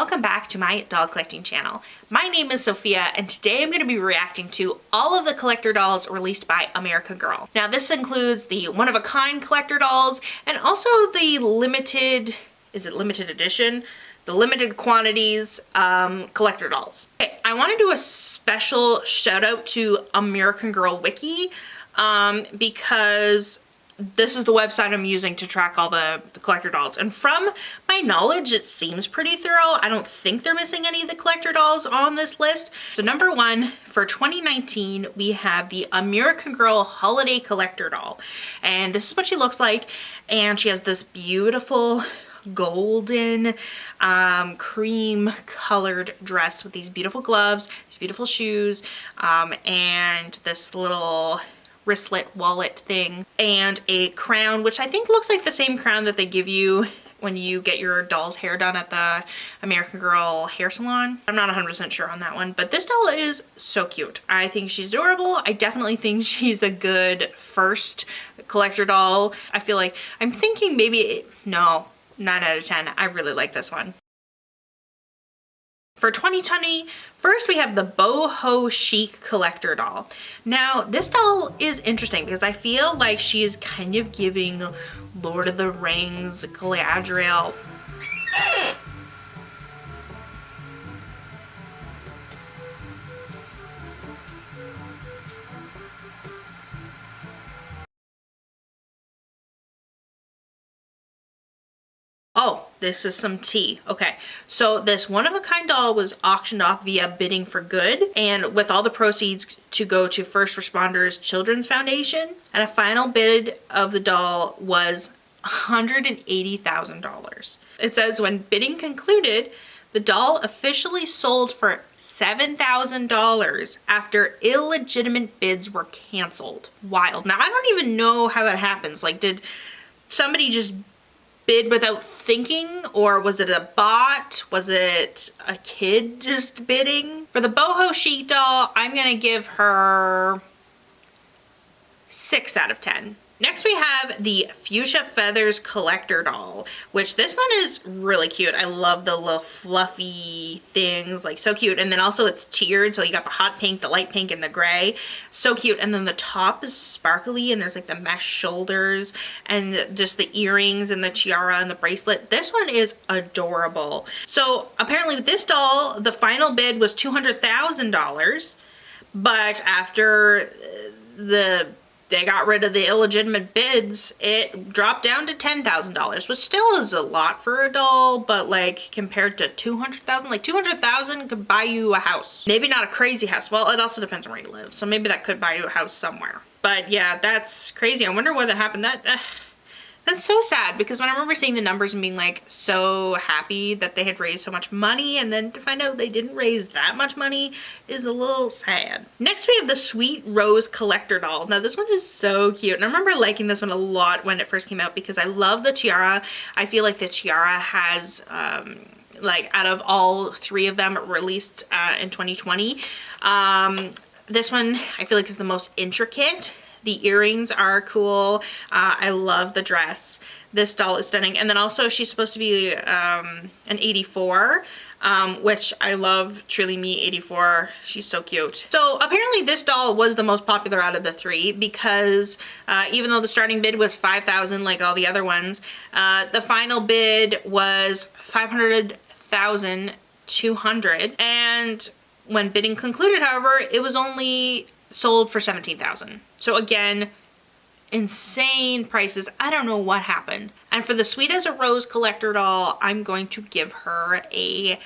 welcome back to my doll collecting channel. My name is Sophia and today I'm going to be reacting to all of the collector dolls released by American Girl. Now this includes the one-of-a-kind collector dolls and also the limited, is it limited edition? The limited quantities collector dolls. Okay, I want to do a special shout out to American Girl Wiki because this is the website I'm using to track all the collector dolls. And from my knowledge, it seems pretty thorough. I don't think they're missing any of the collector dolls on this list. So number one, for 2019, we have the American Girl Holiday Collector Doll. And this is what she looks like. And she has this beautiful golden cream colored dress with these beautiful gloves, these beautiful shoes, and this little wristlet wallet thing, and a crown, which I think looks like the same crown that they give you when you get your doll's hair done at the American Girl hair salon. I'm not 100% sure on that one, but this doll is so cute. I think she's adorable. I definitely think she's a good first collector doll. I feel like, I'm thinking maybe, no, 9 out of 10. I really like this one. For 2020, first we have the Boho Chic Collector Doll. Now, this doll is interesting because I feel like she is kind of giving Lord of the Rings, Galadriel. Oh, this is some tea. Okay, so this one-of-a-kind doll was auctioned off via Bidding for Good, and with all the proceeds to go to First Responders Children's Foundation, and a final bid of the doll was $180,000. It says when bidding concluded, the doll officially sold for $7,000 after illegitimate bids were canceled. Wild. Now, I don't even know how that happens. Like, did somebody just bid without thinking, or was it a bot? Was it a kid just bidding? For the Boho Chic doll, I'm gonna give her 6 out of 10. Next we have the Fuchsia Feathers Collector Doll, which this one is really cute. I love the little fluffy things, like so cute. And then also it's tiered, so you got the hot pink, the light pink, and the gray. So cute. And then the top is sparkly and there's like the mesh shoulders and just the earrings and the tiara and the bracelet. This one is adorable. So apparently with this doll, the final bid was $200,000, but after they got rid of the illegitimate bids, it dropped down to $10,000, which still is a lot for a doll, but like compared to $200,000, like $200,000 could buy you a house. Maybe not a crazy house. Well, it also depends on where you live. So maybe that could buy you a house somewhere. But yeah, that's crazy. I wonder why that happened. That's so sad because when I remember seeing the numbers and being like so happy that they had raised so much money, and then to find out they didn't raise that much money is a little sad. Next we have the Sweet Rose Collector Doll. Now this one is so cute, and I remember liking this one a lot when it first came out because I love the tiara. I feel like the tiara has like out of all 3 of them released in 2020, this one I feel like is the most intricate. The earrings are cool. I love the dress. This doll is stunning. And then also she's supposed to be an 84, which I love. Truly Me 84. She's so cute. So apparently this doll was the most popular out of the 3 because even though the starting bid was $5,000 like all the other ones, the final bid was $500,200. And when bidding concluded, however, it was only sold for $17,000. So again, insane prices. I don't know what happened. And for the Sweet as a Rose Collector Doll, I'm going to give her a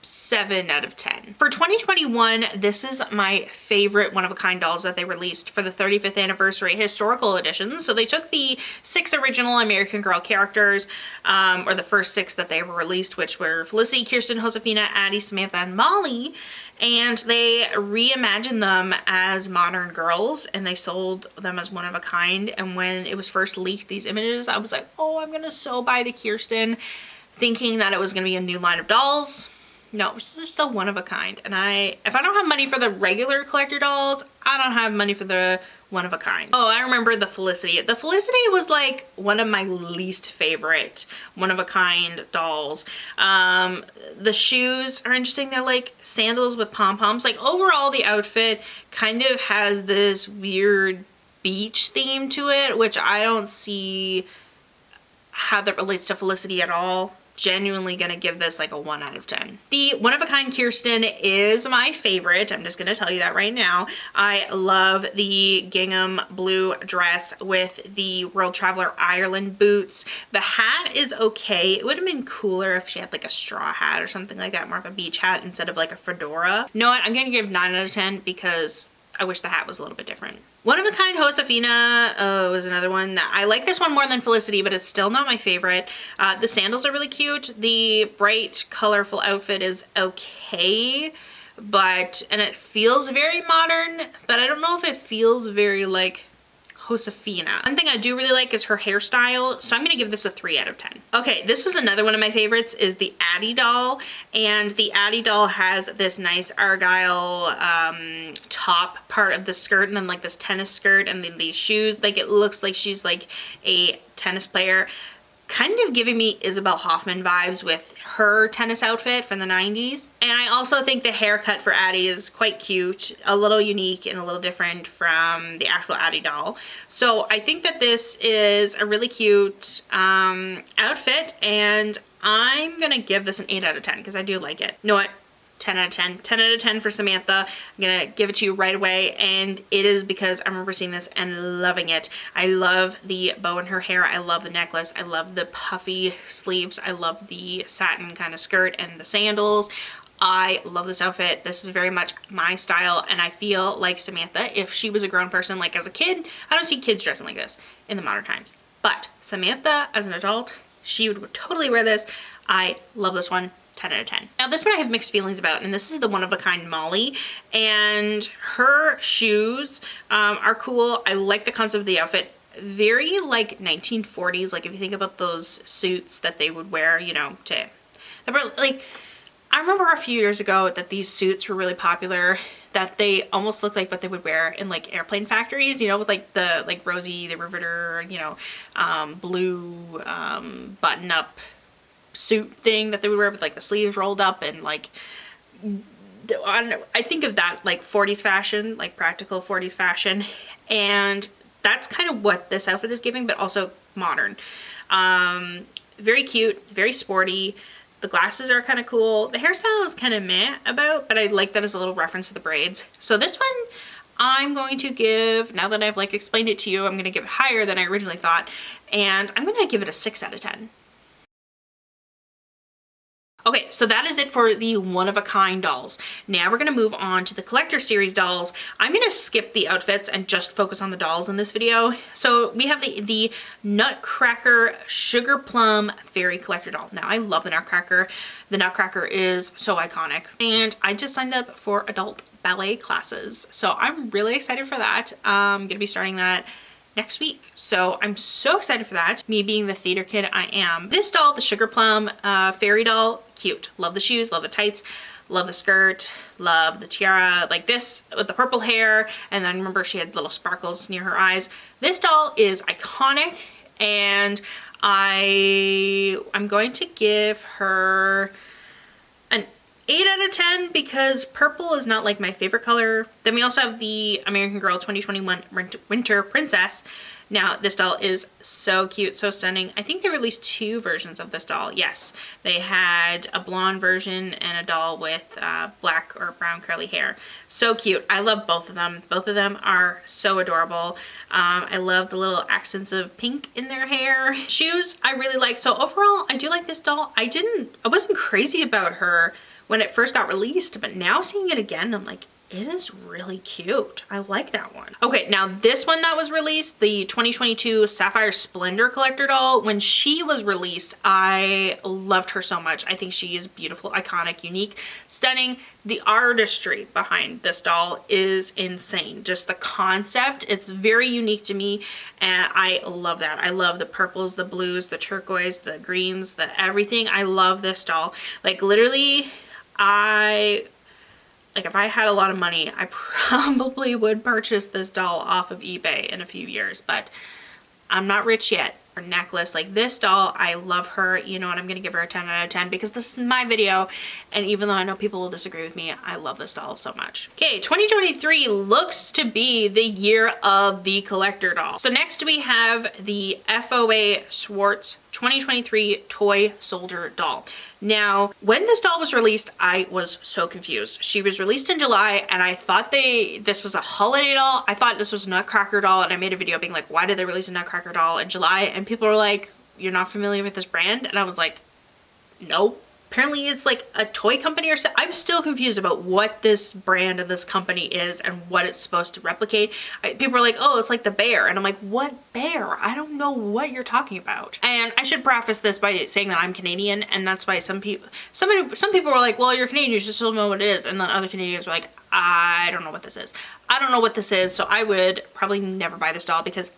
7 out of 10. For 2021, this is my favorite one-of-a-kind dolls that they released for the 35th anniversary historical edition. So they took the 6 original American Girl characters, or the first 6 that they ever released, which were Felicity, Kirsten, Josefina, Addie, Samantha, and Molly, and they reimagined them as modern girls, and they sold them as one of a kind. And when it was first leaked, these images, I was like, oh, I'm gonna so buy the Kirsten, thinking that it was gonna be a new line of dolls. No, it's just a one of a kind. And if I don't have money for the regular collector dolls, I don't have money for the one of a kind. Oh, I remember the Felicity. The Felicity was like one of my least favorite one of a kind dolls. The shoes are interesting. They're like sandals with pom-poms. Like overall the outfit kind of has this weird beach theme to it, which I don't see how that relates to Felicity at all. Genuinely gonna give this like a 1 out of 10. The one of a kind Kirsten is my favorite. I'm just gonna tell you that right now. I love the gingham blue dress with the World Traveler Ireland boots. The hat is okay. It would have been cooler if she had like a straw hat or something like that, more of a beach hat instead of like a fedora. You know what? I'm gonna give 9 out of 10 because I wish the hat was a little bit different. One of a kind Josefina was another one. I like this one more than Felicity, but it's still not my favorite. The sandals are really cute. The bright, colorful outfit is okay, and it feels very modern, but I don't know if it feels very like Josefina. One thing I do really like is her hairstyle, so I'm gonna give this a 3 out of 10. Okay, this was another one of my favorites, is the Addie doll, and the Addie doll has this nice argyle top part of the skirt, and then like this tennis skirt, and then these shoes. Like it looks like she's like a tennis player. Kind of giving me Isabel Hoffman vibes with her tennis outfit from the 90s. And I also think the haircut for Addie is quite cute, a little unique and a little different from the actual Addie doll. So I think that this is a really cute outfit, and I'm gonna give this an 8 out of 10 because I do like it. You know what? 10 out of 10. 10 out of 10 for Samantha. I'm gonna give it to you right away, and it is because I remember seeing this and loving it. I love the bow in her hair. I love the necklace. I love the puffy sleeves. I love the satin kind of skirt and the sandals. I love this outfit. This is very much my style, and I feel like Samantha, if she was a grown person, like as a kid, I don't see kids dressing like this in the modern times. But Samantha, as an adult, she would totally wear this. I love this one. 10 out of 10. Now this one I have mixed feelings about, and this is the one of a kind Molly, and her shoes are cool. I like the concept of the outfit. Very like 1940s, like if you think about those suits that they would wear, you know, like I remember a few years ago that these suits were really popular, that they almost looked like what they would wear in like airplane factories, you know, with like the like Rosie the Riveter, you know, blue button up suit thing that they would wear with like the sleeves rolled up, and like I think of that like 40s fashion, like practical 40s fashion, and that's kind of what this outfit is giving, but also modern. Very cute, very sporty. The glasses are kind of cool. The hairstyle is kind of meh about, but I like that as a little reference to the braids. So this one I'm going to give, now that I've like explained it to you, I'm going to give it higher than I originally thought, and I'm going to give it a 6 out of 10. Okay, so that is it for the one-of-a-kind dolls. Now we're gonna move on to the collector series dolls. I'm gonna skip the outfits and just focus on the dolls in this video. So we have the Nutcracker Sugar Plum Fairy Collector doll. Now I love the Nutcracker. The Nutcracker is so iconic. And I just signed up for adult ballet classes. So I'm really excited for that. I'm gonna be starting that next week. So I'm so excited for that. Me being the theater kid I am. This doll, the Sugar Plum Fairy doll, cute. Love the shoes, love the tights, love the skirt, love the tiara, like this with the purple hair. And then remember she had little sparkles near her eyes. This doll is iconic, and I'm going to give her an 8 out of 10 because purple is not like my favorite color. Then we also have the American Girl 2021 Winter Princess. Now this doll is so cute, so stunning. I think they released 2 versions of this doll. Yes, they had a blonde version and a doll with black or brown curly hair. So cute. I love both of them. Both of them are so adorable. I love the little accents of pink in their hair. Shoes I really like. So overall, I do like this doll. I wasn't crazy about her when it first got released, but now seeing it again, I'm like, it is really cute. I like that one. Okay, now this one that was released, the 2022 Sapphire Splendor Collector doll, when she was released, I loved her so much. I think she is beautiful, iconic, unique, stunning. The artistry behind this doll is insane. Just the concept, it's very unique to me, and I love that. I love the purples, the blues, the turquoise, the greens, the everything. I love this doll. Like literally, like if I had a lot of money, I probably would purchase this doll off of eBay in a few years, but I'm not rich yet. Her necklace, like this doll, I love her, you know, and I'm gonna give her a 10 out of 10 because this is my video, and even though I know people will disagree with me, I love this doll so much. Okay, 2023 looks to be the year of the collector doll. So next we have the FOA Schwartz 2023 toy soldier doll. Now, when this doll was released, I was so confused. She was released in July, and I thought this was a holiday doll. I thought this was a Nutcracker doll, and I made a video being like, why did they release a Nutcracker doll in July? And people were like, you're not familiar with this brand? And I was like, no. Apparently it's like a toy company or something. I'm still confused about what this brand of this company is and what it's supposed to replicate. People are like, oh, it's like the bear. And I'm like, what bear? I don't know what you're talking about. And I should preface this by saying that I'm Canadian, and that's why some people were like, well, you're Canadian, you just don't know what it is. And then other Canadians were like, I don't know what this is. I don't know what this is, so I would probably never buy this doll because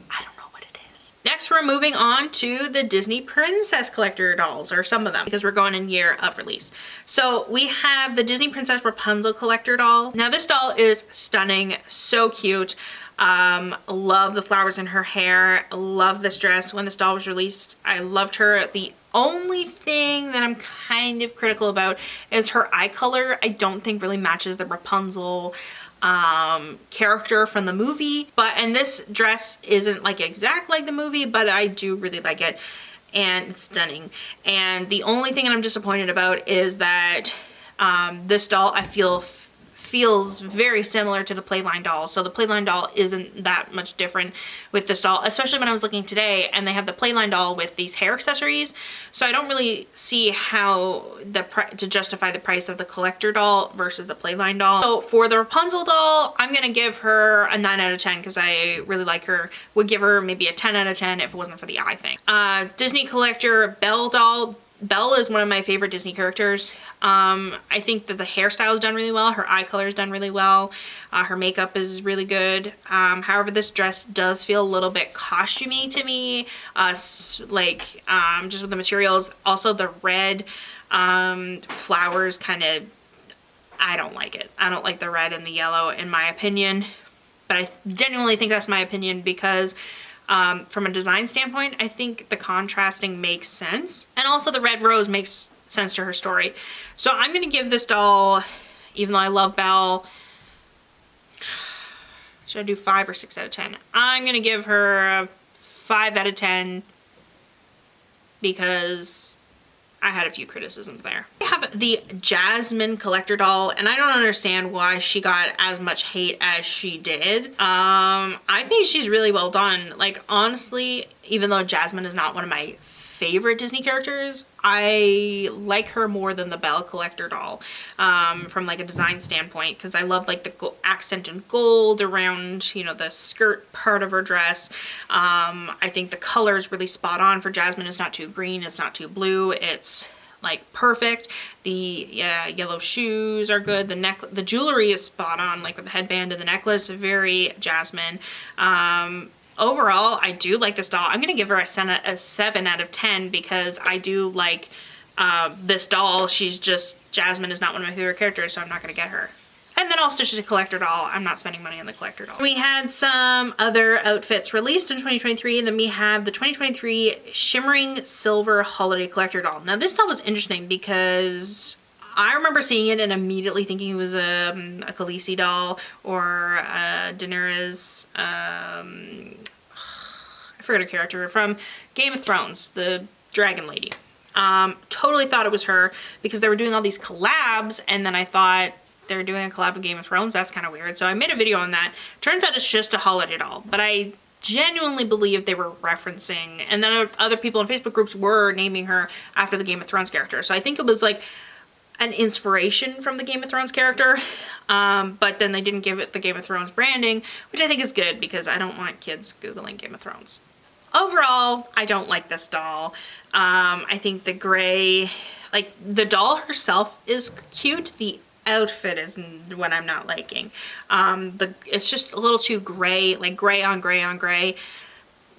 I don't know. Next, we're moving on to the Disney Princess collector dolls, or some of them, because we're going in year of release. So we have the Disney Princess Rapunzel collector doll. Now this doll is stunning, so cute. Love the flowers in her hair. Love this dress. When this doll was released, I loved her. The only thing that I'm kind of critical about is her eye color. I don't think really matches the Rapunzel character from the movie, and this dress isn't like exact like the movie, but I do really like it, and it's stunning. And the only thing that I'm disappointed about is that this doll I feel feels very similar to the Playline doll. So the Playline doll isn't that much different with this doll, especially when I was looking today and they have the Playline doll with these hair accessories. So I don't really see how to justify the price of the collector doll versus the Playline doll. So for the Rapunzel doll, I'm gonna give her a 9 out of 10 because I really like her. Would give her maybe a 10 out of 10 if it wasn't for the eye thing. Disney collector Belle doll. Belle is one of my favorite Disney characters. I think that the hairstyle is done really well. Her eye color is done really well. Her makeup is really good. However, this dress does feel a little bit costumey to me. Just with the materials. Also the red flowers kind of, I don't like it. I don't like the red and the yellow in my opinion. But I genuinely think that's my opinion because from a design standpoint, I think the contrasting makes sense. And also the red rose makes sense to her story. So I'm going to give this doll, even though I love Belle, should I do 5 or 6 out of 10? I'm going to give her a 5 out of 10 because I had a few criticisms there. I have the Jasmine collector doll, and I don't understand why she got as much hate as she did. I think she's really well done. Like, honestly, even though Jasmine is not one of my favorite Disney characters, I like her more than the Belle collector doll from like a design standpoint, because I love like the accent in gold around, you know, the skirt part of her dress. I think the color is really spot on for Jasmine. It's not too green, it's not too blue, it's like perfect. The yellow shoes are good. The jewelry is spot on, like with the headband and the necklace, very Jasmine. Overall, I do like this doll. I'm going to give her a 7 out of 10 because I do like this doll. She's just, Jasmine is not one of my favorite characters, so I'm not going to get her. And then also she's a collector doll. I'm not spending money on the collector doll. We had some other outfits released in 2023, and then we have the 2023 Shimmering Silver Holiday Collector Doll. Now this doll was interesting because I remember seeing it and immediately thinking it was a Khaleesi doll or a Daenerys, I forget her character, from Game of Thrones, the dragon lady. Totally thought it was her because they were doing all these collabs, and then I thought they were doing a collab with Game of Thrones. That's kind of weird. So I made a video on that. Turns out it's just a holiday doll, but I genuinely believe they were referencing, and then other people in Facebook groups were naming her after the Game of Thrones character. So I think it was like an inspiration from the Game of Thrones character, but then they didn't give it the Game of Thrones branding, which I think is good because I don't want kids Googling Game of Thrones. Overall, I don't like this doll. I think the gray, like the doll herself is cute. The outfit is what I'm not liking. It's just a little too gray, like gray on gray on gray.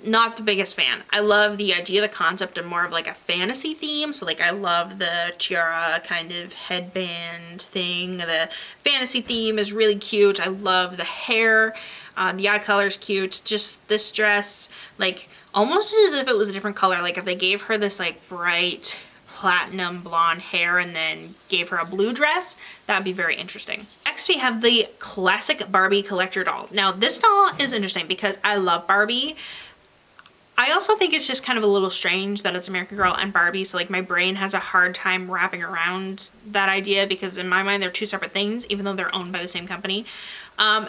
not the biggest fan. I love the idea, the concept of more of like a fantasy theme. So like I love the tiara kind of headband thing. The fantasy theme is really cute. I love the hair. The eye color is cute. Just this dress, like almost as if it was a different color. Like if they gave her this like bright platinum blonde hair and then gave her a blue dress, that'd be very interesting. Next we have the classic Barbie collector doll. Now this doll is interesting because I love Barbie. I also think it's just kind of a little strange that it's American Girl and Barbie, so like my brain has a hard time wrapping around that idea because in my mind they're two separate things even though they're owned by the same company.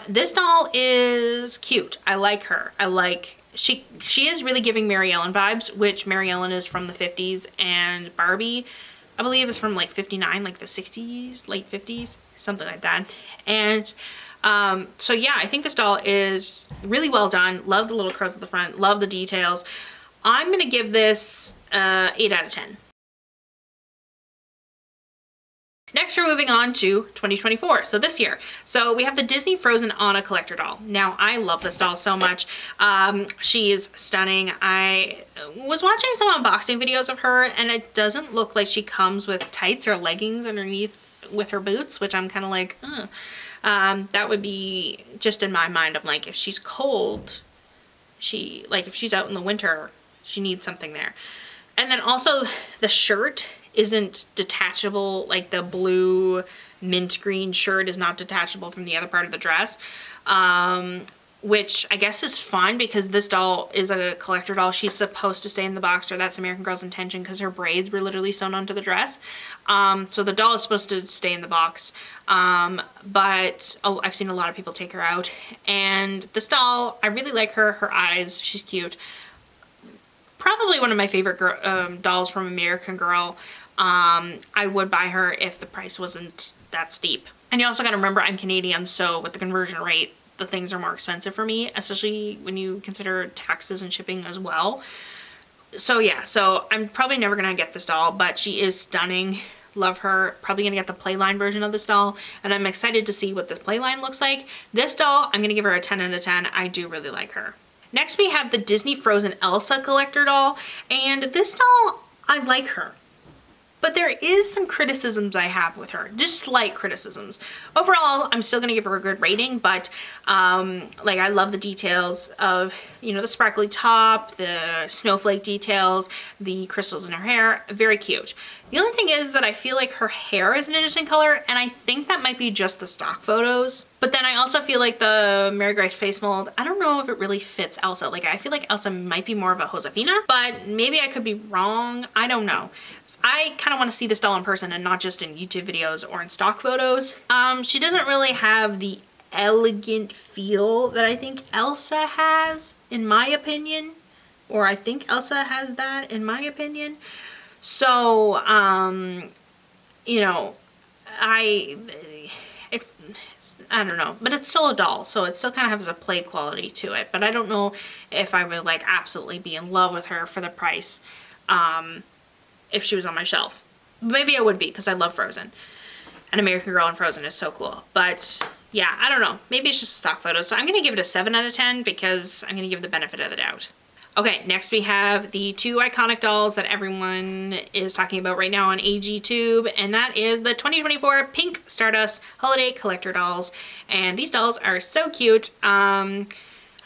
This doll is cute. I like her. I like, she is really giving Mary Ellen vibes, which Mary Ellen is from the 50s and Barbie I believe is from like 59, like the 60s, late 50s, something like that. And so yeah, I think this doll is really well done. Love the little curls at the front. Love the details. I'm going to give this 8 out of 10. Next, we're moving on to 2024, so this year. So we have the Disney Frozen Anna collector doll. Now, I love this doll so much. She is stunning. I was watching some unboxing videos of her, and it doesn't look like she comes with tights or leggings underneath with her boots, which I'm kind of like, that would be just in my mind. I'm like, if she's cold, if she's out in the winter, she needs something there. And then also the shirt isn't detachable, like the blue mint green shirt is not detachable from the other part of the dress, which I guess is fun because this doll is a collector doll. She's supposed to stay in the box, or that's American Girl's intention because her braids were literally sewn onto the dress. So the doll is supposed to stay in the box, but I've seen a lot of people take her out, and this doll, I really like her. Her eyes, she's cute. Probably one of my favorite dolls from American Girl. I would buy her if the price wasn't that steep. And you also got to remember I'm Canadian, so with the conversion rate, the things are more expensive for me, especially when you consider taxes and shipping as well. So yeah, so I'm probably never gonna get this doll, but she is stunning. Love her. Probably gonna get the Playline version of this doll, and I'm excited to see what the Playline looks like. This doll, I'm gonna give her a 10 out of 10. I do really like her. Next we have the Disney Frozen Elsa collector doll, and this doll, I like her. But there is some criticisms I have with her, just slight criticisms. Overall, I'm still gonna give her a good rating, but like I love the details of, you know, the sparkly top, the snowflake details, the crystals in her hair, very cute. The only thing is that I feel like her hair is an interesting color, and I think that might be just the stock photos. But then I also feel like the Mary Grace face mold, I don't know if it really fits Elsa. Like I feel like Elsa might be more of a Josefina, but maybe I could be wrong. I don't know. I kind of want to see this doll in person and not just in YouTube videos or in stock photos. She doesn't really have the elegant feel that I think Elsa has, in my opinion. Or I think Elsa has that, in my opinion. So, you know, I don't know, but it's still a doll, so it still kind of has a play quality to it. But I don't know if I would like absolutely be in love with her for the price, if she was on my shelf. Maybe I would be because I love Frozen, and American Girl and Frozen is so cool. But yeah, I don't know. Maybe it's just stock photos. So I'm gonna give it a 7 out of 10 because I'm gonna give the benefit of the doubt. Okay, next we have the two iconic dolls that everyone is talking about right now on AGTube, and that is the 2024 Pink Stardust Holiday Collector Dolls. And these dolls are so cute.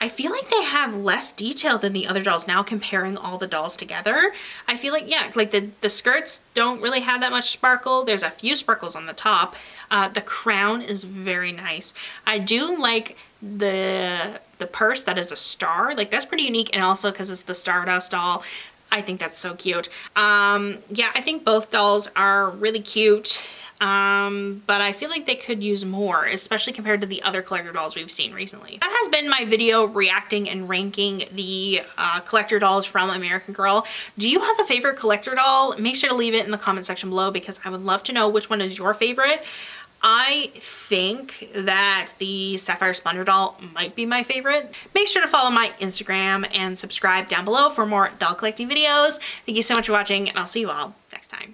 I feel like they have less detail than the other dolls now, comparing all the dolls together. I feel like, yeah, like the skirts don't really have that much sparkle. There's a few sparkles on the top. The crown is very nice. I do like the purse that is a star. Like that's pretty unique, and also because it's the Stardust doll, I think that's so cute. Yeah, I think both dolls are really cute. But I feel like they could use more, especially compared to the other collector dolls we've seen recently. That has been my video reacting and ranking the collector dolls from American Girl. Do you have a favorite collector doll? Make sure to leave it in the comment section below because I would love to know which one is your favorite. I think that the Sapphire Splendor doll might be my favorite. Make sure to follow my Instagram and subscribe down below for more doll collecting videos. Thank you so much for watching, and I'll see you all next time.